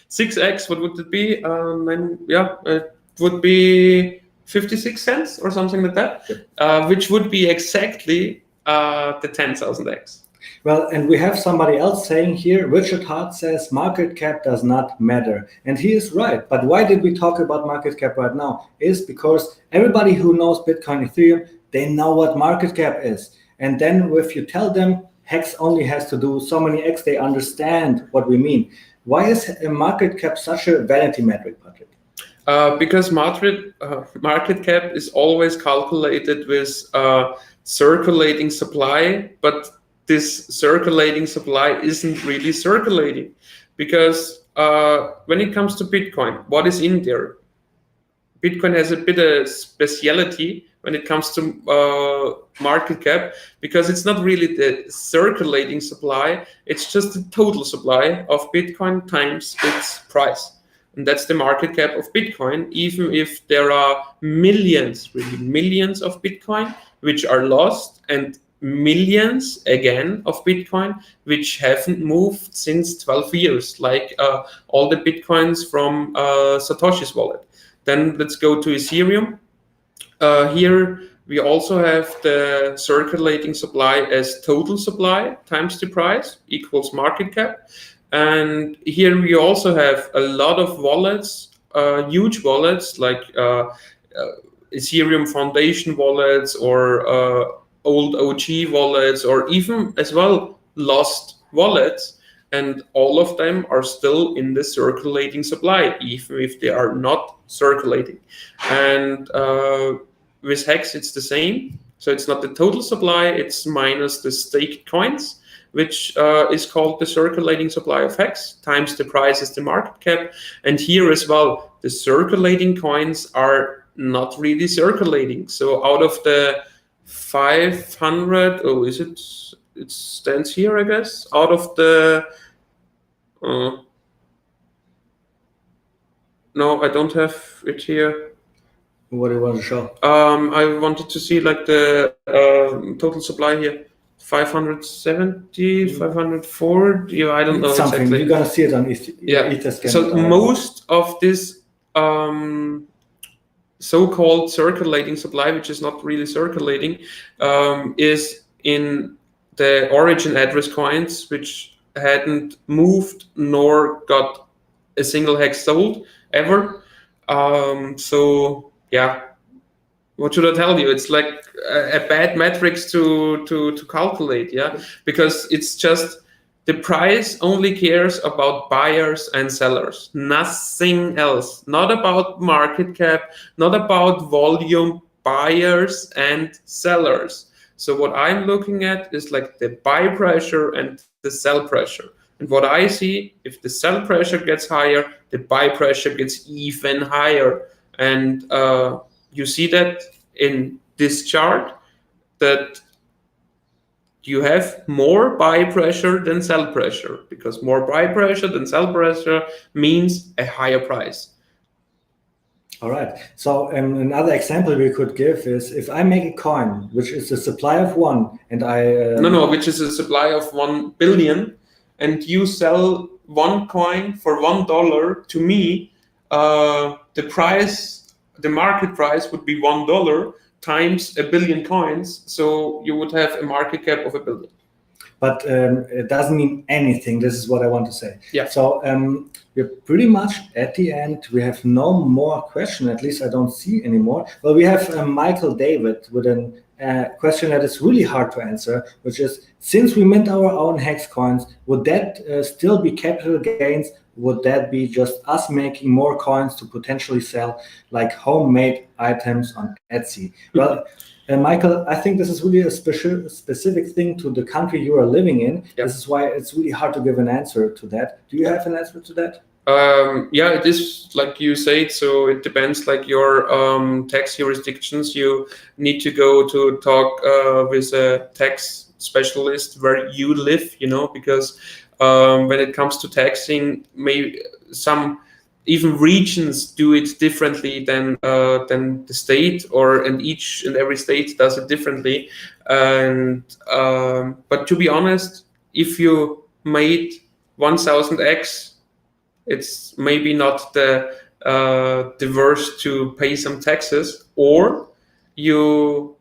S2: 6x, what would it be? It would be 56 cents or something like that, which would be exactly the 10,000x.
S1: Well, and we have somebody else saying here, Richard Hart says market cap does not matter. And he is right. But why did we talk about market cap right now? Is because everybody who knows Bitcoin, Ethereum, they know what market cap is. And then if you tell them HEX only has to do so many X, they understand what we mean. Why is a market cap such a vanity metric, Patrick?
S2: Because market cap is always calculated with circulating supply, but this circulating supply isn't really circulating, because when it comes to Bitcoin, what is in there? Bitcoin has a bit of speciality when it comes to market cap, because it's not really the circulating supply, it's just the total supply of Bitcoin times its price. And that's the market cap of Bitcoin, even if there are millions, really millions of Bitcoin which are lost, and millions again of Bitcoin which haven't moved since 12 years, like all the Bitcoins from Satoshi's wallet. Then let's go to Ethereum. Here we also have the circulating supply as total supply times the price equals market cap. And here we also have a lot of wallets, huge wallets like Ethereum Foundation wallets, or old OG wallets, or even as well lost wallets, and all of them are still in the circulating supply, even if they are not circulating. And with Hex, it's the same. So it's not the total supply, it's minus the staked coins, which is called the circulating supply of Hex, times the price is the market cap. And here as well, the circulating coins are not really circulating. So out of the 500, oh, is it? It stands here, I guess. Out of the, no, I don't have it here.
S1: What do you want to show?
S2: I wanted to see like the total supply here. 570, 540, I don't know
S1: something.
S2: exactly.
S1: You're gonna see it on Etherscan.
S2: So most of this so-called circulating supply, which is not really circulating, is in the origin address coins, which hadn't moved nor got a single hex sold ever. So yeah, what should I tell you? It's like a bad metrics to calculate, yeah, because it's just the price only cares about buyers and sellers, nothing else. Not about market cap, not about volume, buyers and sellers. So what I'm looking at is like the buy pressure and the sell pressure. And what I see, if the sell pressure gets higher, the buy pressure gets even higher. And you see that in this chart, that you have more buy pressure than sell pressure, because more buy pressure than sell pressure means a higher price.
S1: All right. So another example we could give is if I make a coin, which is a supply of 1, and I...
S2: which is a supply of 1 billion, and you sell one coin for $1 to me, the price, the market price would be $1 times a billion coins. So you would have a market cap of $1 billion.
S1: But it doesn't mean anything. This is what I want to say.
S2: Yeah.
S1: So we're pretty much at the end. We have no more question. At least I don't see anymore. Well, we have Michael David with a question that is really hard to answer, which is, since we mint our own hex coins, would that still be capital gains? Would that be just us making more coins to potentially sell like homemade items on Etsy? Well, Michael, I think this is really a specific thing to the country you are living in. Yep. This is why it's really hard to give an answer to that. Do you have an answer to that?
S2: Yeah, it is like you said. So it depends like your tax jurisdictions. You need to go to talk with a tax specialist where you live, because when it comes to taxing, maybe some even regions do it differently than the state, and each and every state does it differently. And but to be honest, if you made 1000x, it's maybe not the worst to pay some taxes, or you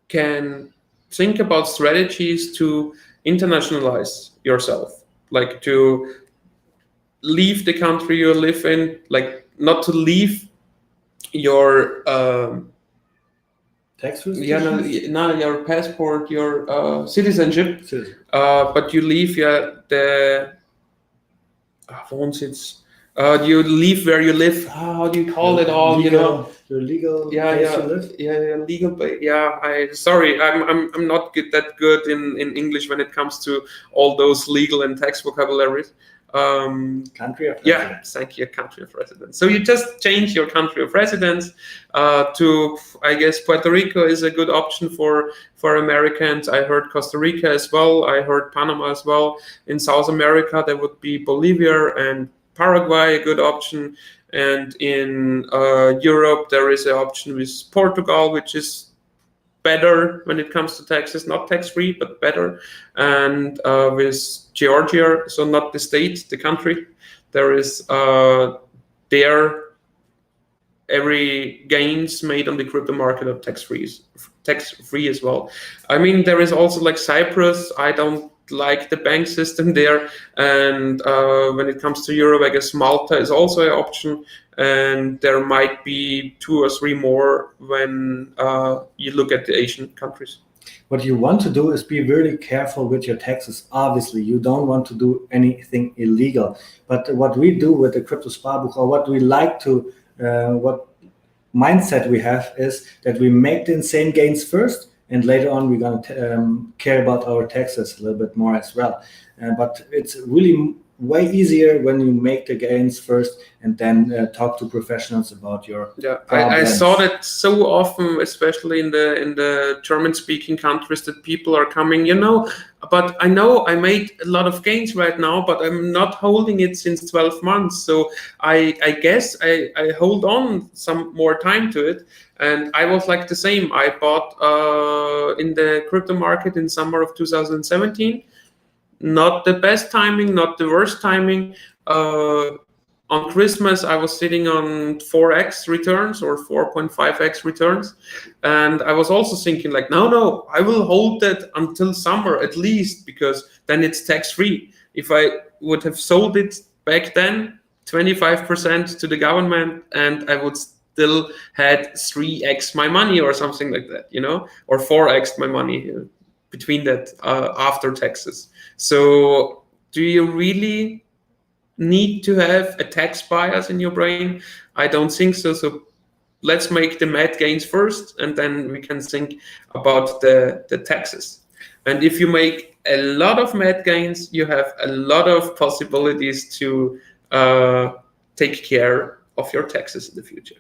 S2: can think about strategies to internationalize yourself, like to leave the country you live in, like not to leave your
S1: tax
S2: your passport, your citizenship, but you leave the you leave where you live. How do you call it all?
S1: Your legal place you live.
S2: Legal. Sorry, I'm not that good in English when it comes to all those legal and tax vocabularies.
S1: Country of residence.
S2: Yeah, thank you, country of residence. So you just change your country of residence to, I guess, Puerto Rico is a good option for Americans. I heard Costa Rica as well. I heard Panama as well. In South America, there would be Bolivia and Paraguay, a good option. And in Europe, there is an option with Portugal, which is better when it comes to taxes, not tax-free, but better. And with Georgia, so not the state, the country, there is every gains made on the crypto market are tax-free as well. I mean, there is also like Cyprus. I don't like the bank system there. And when it comes to Europe, I guess Malta is also an option. And there might be 2 or 3 more when you look at the Asian countries.
S1: What you want to do is be really careful with your taxes. Obviously, you don't want to do anything illegal. But what we do with the crypto Sparbuch, or what we like to, what mindset we have, is that we make the insane gains first, and later on we're going to care about our taxes a little bit more as well. But it's really way easier when you make the gains first and then talk to professionals about your
S2: I saw that so often, especially in the German-speaking countries, that people are coming, but I know I made a lot of gains right now, but I'm not holding it since 12 months. So I guess I hold on some more time to it. And I was like the same. I bought in the crypto market in summer of 2017. Not the best timing, not the worst timing. On Christmas, I was sitting on 4x returns or 4.5x returns. And I was also thinking like, no, I will hold that until summer at least, because then it's tax-free. If I would have sold it back then, 25% to the government, and I would still had 3x my money or something like that, or 4x my money between that after taxes. So do you really need to have a tax bias in your brain? I don't think so. So let's make the mad gains first, and then we can think about the taxes. And if you make a lot of mad gains, you have a lot of possibilities to take care of your taxes in the future.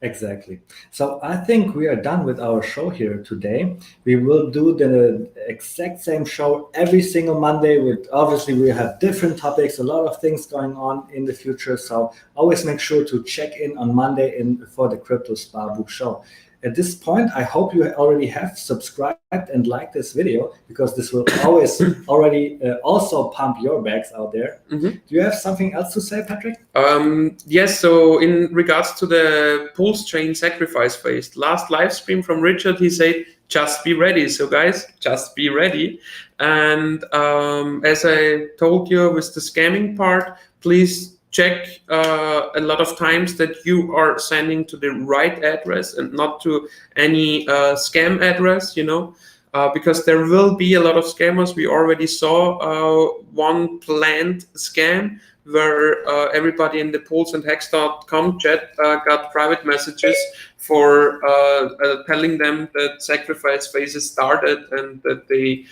S1: Exactly. So I think we are done with our show here today. We will do the exact same show every single Monday. Obviously we have different topics, a lot of things going on in the future. So always make sure to check in on Monday for the Crypto Sparbuch show. At this point, I hope you already have subscribed and liked this video, because this will always already also pump your bags out there. Mm-hmm. Do you have something else to say, Patrick?
S2: Yes, so in regards to the Pulse Chain sacrifice phase, last live stream from Richard, he said, just be ready. So guys, just be ready. And as I told you with the scamming part, please check a lot of times that you are sending to the right address and not to any scam address, because there will be a lot of scammers. We already saw one planned scam where everybody in the Pulse and Hex.com chat got private messages for telling them that sacrifice phases started and that they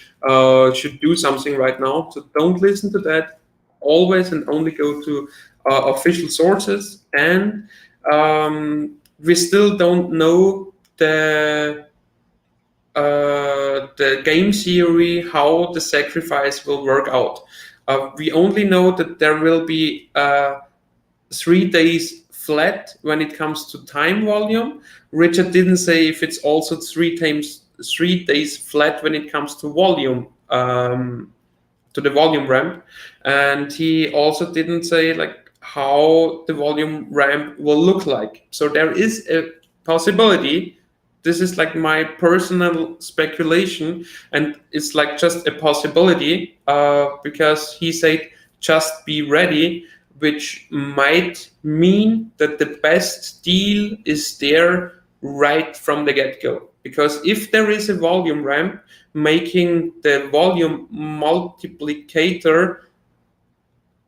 S2: should do something right now. So don't listen to that. Always and only go to official sources, and we still don't know the game theory, how the sacrifice will work out. We only know that there will be 3 days flat when it comes to time volume. Richard didn't say if it's also 3 days flat when it comes to volume, to the volume ramp. And he also didn't say like how the volume ramp will look like. So there is a possibility. This is like my personal speculation, and it's like just a possibility because he said just be ready, which might mean that the best deal is there right from the get-go. Because if there is a volume ramp, making the volume multiplicator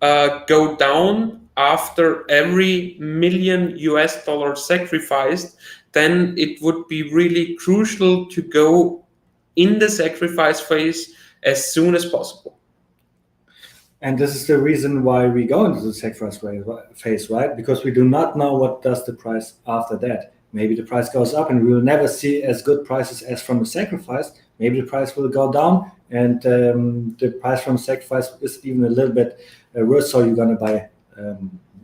S2: go down after every $1 million sacrificed, then it would be really crucial to go in the sacrifice phase as soon as possible.
S1: And this is the reason why we go into the sacrifice phase, right? Because we do not know what does the price after that. Maybe the price goes up and we will never see as good prices as from the sacrifice. Maybe the price will go down and the price from sacrifice is even a little bit worse, so you're going to buy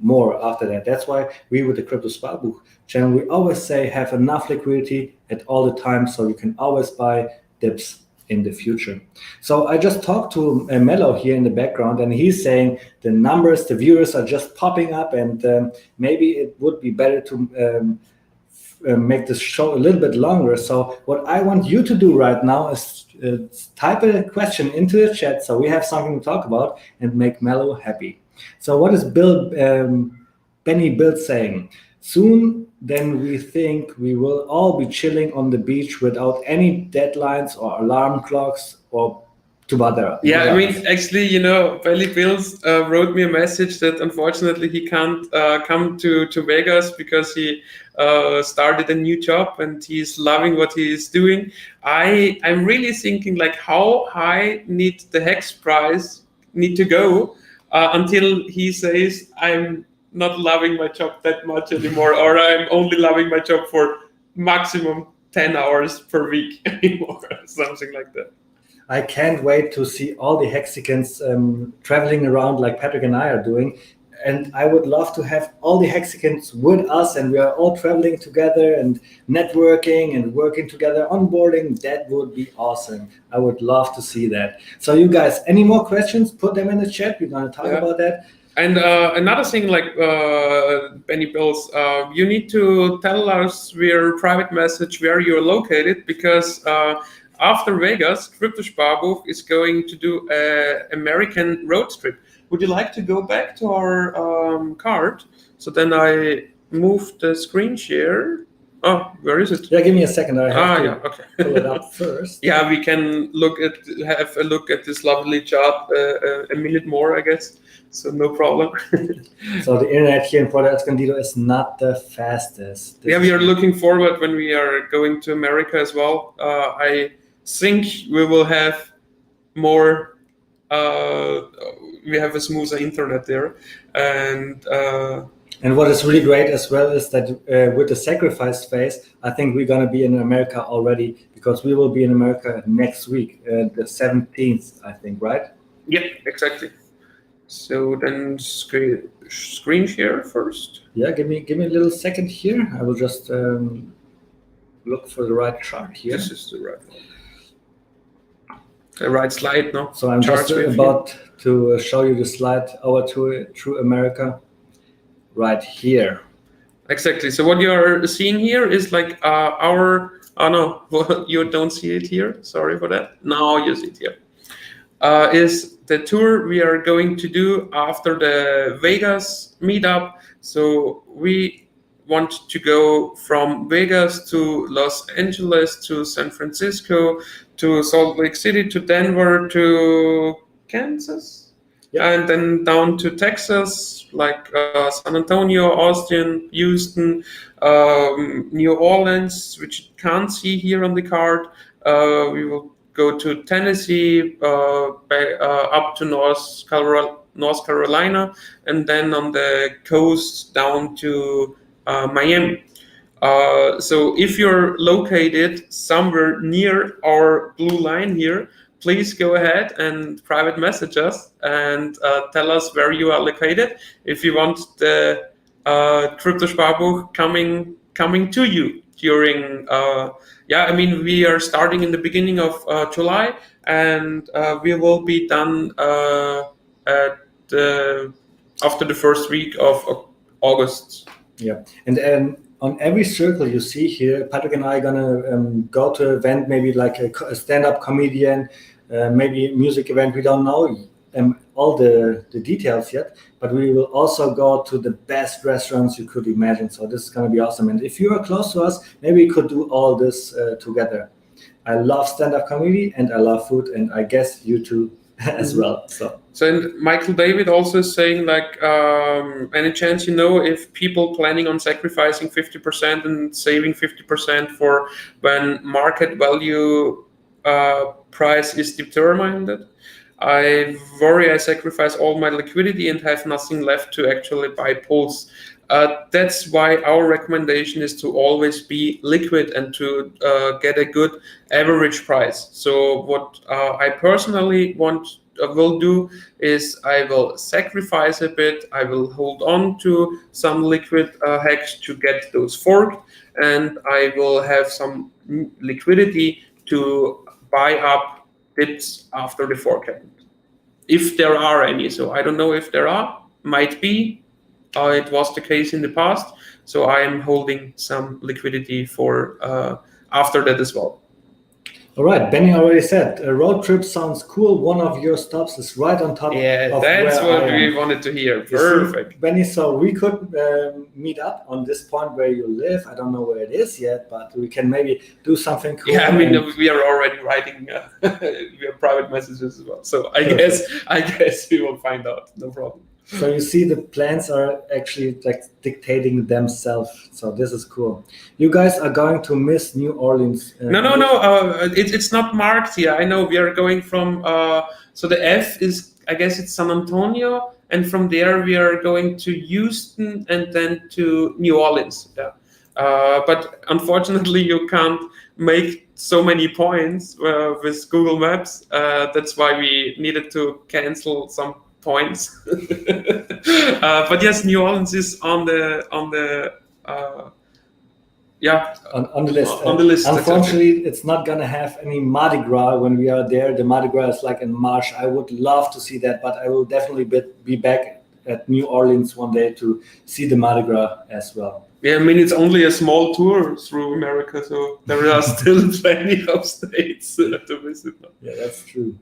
S1: more after that. That's why we with the Crypto Sparbuch channel, we always say have enough liquidity at all the time so you can always buy dips in the future. So I just talked to Mello here in the background, and he's saying the numbers, the viewers are just popping up, and maybe it would be better to make this show a little bit longer. So what I want you to do right now is type a question into the chat so we have something to talk about and make Mello happy. So what is Benny Bill saying? Soon then we think we will all be chilling on the beach without any deadlines or alarm clocks or to bother us.
S2: Yeah, I mean, actually, Belly Bills wrote me a message that unfortunately he can't come to Vegas because he started a new job and he's loving what he is doing. I'm really thinking like how high need the hex price need to go until he says I'm not loving my job that much anymore, or I'm only loving my job for maximum 10 hours per week anymore, something like that.
S1: I can't wait to see all the Hexicans traveling around like Patrick and I are doing. And I would love to have all the Hexicans with us, and we are all traveling together and networking and working together, onboarding. That would be awesome. I would love to see that. So, you guys, any more questions? Put them in the chat. We're going to talk about that.
S2: And another thing, like Benny Bills, you need to tell us via private message where you're located, because after Vegas, Crypto Sparbuch is going to do an American road trip. Would you like to go back to our card? So then I move the screen share. Oh, where is it?
S1: Yeah, give me a second. I have to
S2: okay.
S1: pull it up first.
S2: Yeah, we can have a look at this lovely chart a minute more, I guess. So no problem.
S1: So the internet here in Puerto Escondido is not the fastest.
S2: Yeah, we are looking forward when we are going to America as well. I think we will have more. We have a smoother internet there,
S1: and what is really great as well is that with the sacrifice phase, I think we're going to be in America already, because we will be in America next week, the 17th, I think, right?
S2: Yep, exactly. So then screen share first.
S1: Yeah, give me a little second here. I will just look for the right chart here.
S2: This is the right one. The right slide, no?
S1: So I'm just about to show you the slide, our True America, right here.
S2: Exactly. So what you're seeing here is like our, oh no, you don't see it here. Sorry for that. Now you see it here. Is the tour we are going to do after the Vegas meetup. So we want to go from Vegas to Los Angeles to San Francisco to Salt Lake City to Denver to Kansas, and then down to Texas, like San Antonio, Austin, Houston, New Orleans, which you can't see here on the card. We will go to Tennessee, up to North Carolina, and then on the coast down to Miami. So if you're located somewhere near our blue line here, please go ahead and private message us and tell us where you are located if you want the Crypto Sparbuch coming to you during we are starting in the beginning of July, and we will be done after the first week of August.
S1: Yeah, and on every circle you see here, Patrick and I are gonna go to an event, maybe like a stand-up comedian, maybe a music event. We don't know all the details yet, but we will also go to the best restaurants you could imagine. So this is gonna be awesome. And if you are close to us, maybe we could do all this together. I love stand-up comedy and I love food, and I guess you too as well. So
S2: and Michael David also is saying, like, any chance if people planning on sacrificing 50% and saving 50% for when market value price is determined? I worry I sacrifice all my liquidity and have nothing left to actually buy pulls. That's why our recommendation is to always be liquid and to get a good average price. So what I personally will do is I will sacrifice a bit. I will hold on to some liquid hex to get those forked, and I will have some liquidity to buy up dips after the fork happened, if there are any. So I don't know if there are, might be. It was the case in the past, so I am holding some liquidity for after that as well.
S1: All right, Benny already said a road trip sounds cool. One of your stops is right on top
S2: Yeah,
S1: of
S2: that's
S1: where
S2: what
S1: I am.
S2: we wanted to hear.
S1: You see,
S2: Perfect.
S1: Benny, so we could meet up on this point where you live. I don't know where it is yet, but we can maybe do something cool.
S2: Yeah, I mean, we are already writing we have private messages as well. So I guess we will find out. No problem.
S1: So you see, the plans are actually like dictating themselves. So this is cool. You guys are going to miss New Orleans.
S2: No. It's not marked here. I know we are going from. So the F is, I guess it's San Antonio, and from there we are going to Houston and then to New Orleans. Yeah. But unfortunately, you can't make so many points with Google Maps. That's why we needed to cancel some points. But yes, New Orleans is on the
S1: on the list.
S2: On the list.
S1: Unfortunately, it's not gonna have any Mardi Gras when we are there. The Mardi Gras is like in March. I would love to see that, but I will definitely be back at New Orleans one day to see the Mardi Gras as well.
S2: Yeah, I mean, it's only a small tour through America, so there are still plenty of states to visit.
S1: Yeah, that's true.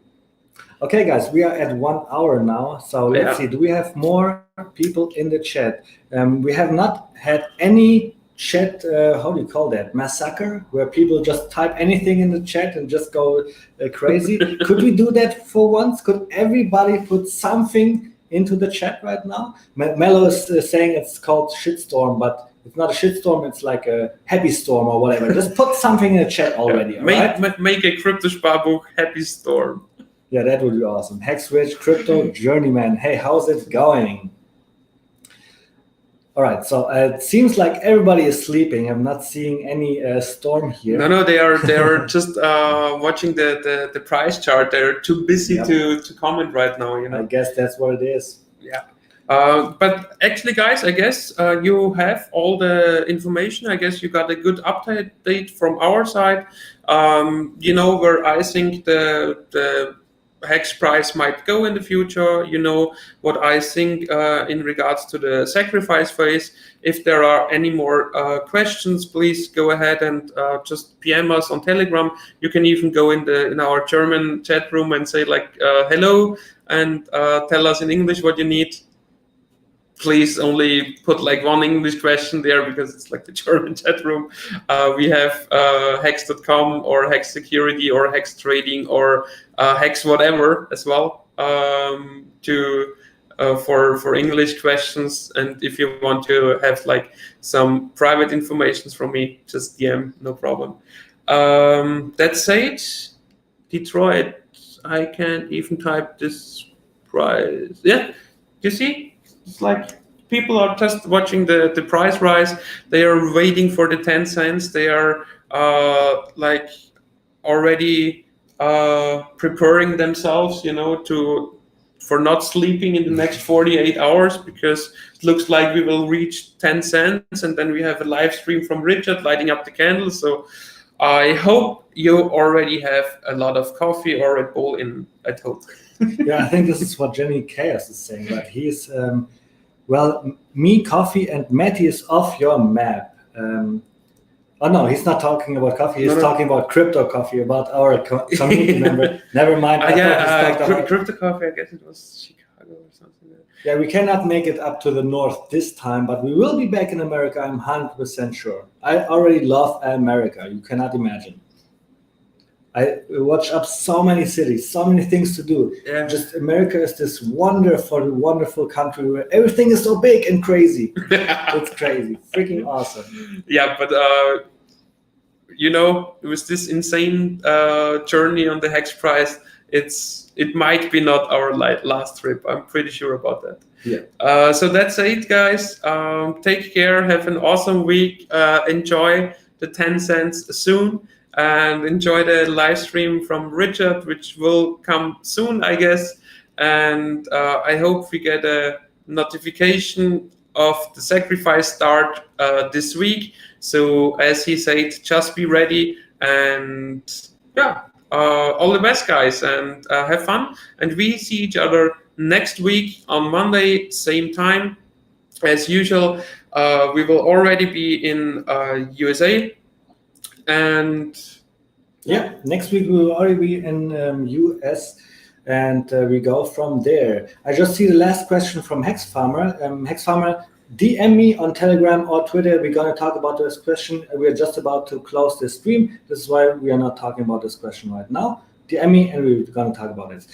S1: Okay, guys, we are at 1 hour now. So let's see. Do we have more people in the chat? We have not had any chat, how do you call that? Massacre, where people just type anything in the chat and just go crazy. Could we do that for once? Could everybody put something into the chat right now? Mello is saying it's called shitstorm, but it's not a shitstorm, it's like a happy storm or whatever. Just put something in the chat already.
S2: Make a crypto sparbook happy storm.
S1: Yeah, that would be awesome. Hex Rich, Crypto Journeyman. Hey, how's it going? All right, so it seems like everybody is sleeping. I'm not seeing any storm here.
S2: No, they are just watching the price chart. They're too busy to comment right now. You know.
S1: I guess that's what it is.
S2: Yeah. But actually, guys, I guess you have all the information. I guess you got a good update from our side. You know where I think the Hex price might go in the future. You know what I think in regards to the sacrifice phase. If there are any more questions, please go ahead and just PM us on Telegram. You can even go in our German chat room and say like hello and tell us in English what you need. Please only put like one English question there because it's like the German chat room. We have hex.com or hex security or hex trading or hex whatever as well for English questions. And if you want to have like some private information from me, just DM, no problem. That said, Detroit, I can't even type this price. Yeah, you see? It's like people are just watching the price rise. They are waiting for the 10 cents. They are like already preparing themselves, you know, for not sleeping in the next 48 hours because it looks like we will reach 10 cents and then we have a live stream from Richard lighting up the candles. So I hope you already have a lot of coffee or Red Bull at home.
S1: Yeah, I think this is what Jenny Chaos is saying, but he's, well, me, coffee, and Matty is off your map. Oh, no, he's not talking about coffee. He's talking about crypto coffee, about our community member. Never mind.
S2: Crypto coffee, I guess it was Chicago or something.
S1: Yeah, we cannot make it up to the north this time, but we will be back in America, I'm 100% sure. I already love America. You cannot imagine. I watch up so many cities, so many things to do.
S2: Yeah.
S1: Just America is this wonderful, wonderful country where everything is so big and crazy. It's crazy, freaking awesome.
S2: Yeah, but you know, with this insane journey on the Hex price, it might be not our last trip. I'm pretty sure about that.
S1: Yeah.
S2: So that's it, guys. Take care. Have an awesome week. Enjoy the 10 cents soon. And enjoy the live stream from Richard, which will come soon, I guess. And I hope we get a notification of the sacrifice start this week. So as he said, just be ready. And yeah, all the best, guys, and have fun. And we see each other next week on Monday, same time. As usual, we will already be in USA. And
S1: Yeah, next week we will already be in US, and we go from there. I just see the last question from Hex Farmer. Hex Farmer, DM me on Telegram or Twitter. We're going to talk about this question. We are just about to close this stream. This is why we are not talking about this question right now. DM me and we're going to talk about it.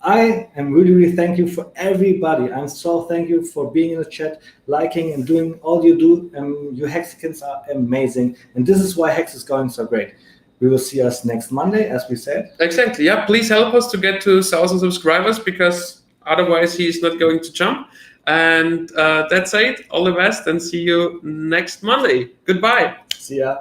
S1: I am really thank you for everybody. I'm so thank you for being in the chat, liking and doing all you do. You Hexicans are amazing. And this is why Hex is going so great. We will see us next Monday, as we said.
S2: Exactly. Yeah. Please help us to get to 1,000 subscribers, because otherwise he's not going to jump. And that's it. All the best, and see you next Monday. Goodbye.
S1: See ya.